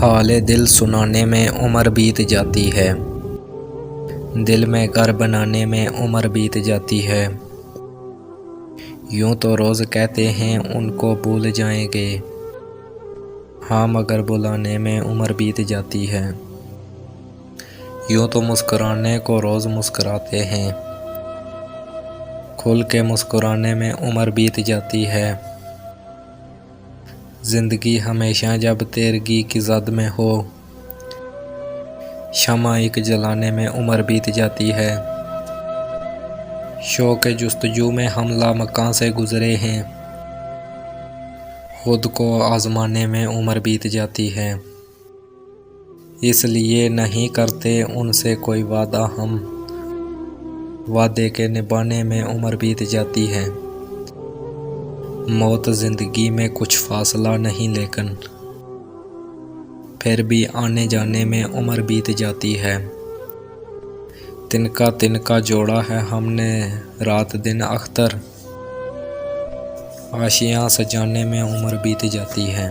हाले दिल सुनाने में उम्र बीत जाती है, दिल में घर बनाने में उम्र बीत जाती है। यूं तो रोज़ कहते हैं उनको भूल जाएंगे, हाँ मगर बुलाने में उम्र बीत जाती है। यूं तो मुस्कुराने को रोज़ मुस्कुराते हैं, खुल के मुस्कुराने में उम्र बीत जाती है। जिंदगी हमेशा जब तेरगी की ज़द में हो, शमा एक जलाने में उम्र बीत जाती है। शौक़ जुस्तजू में हम लामकां से गुज़रे हैं, खुद को आज़माने में उम्र बीत जाती है। इसलिए नहीं करते उनसे कोई वादा हम, वादे के निभाने में उम्र बीत जाती है। मौत ज़िंदगी में कुछ फासला नहीं, लेकिन फिर भी आने जाने में उम्र बीत जाती है। तिनका तिनका जोड़ा है हमने रात दिन अख्तर, आशियाँ सजाने में उम्र बीत जाती है।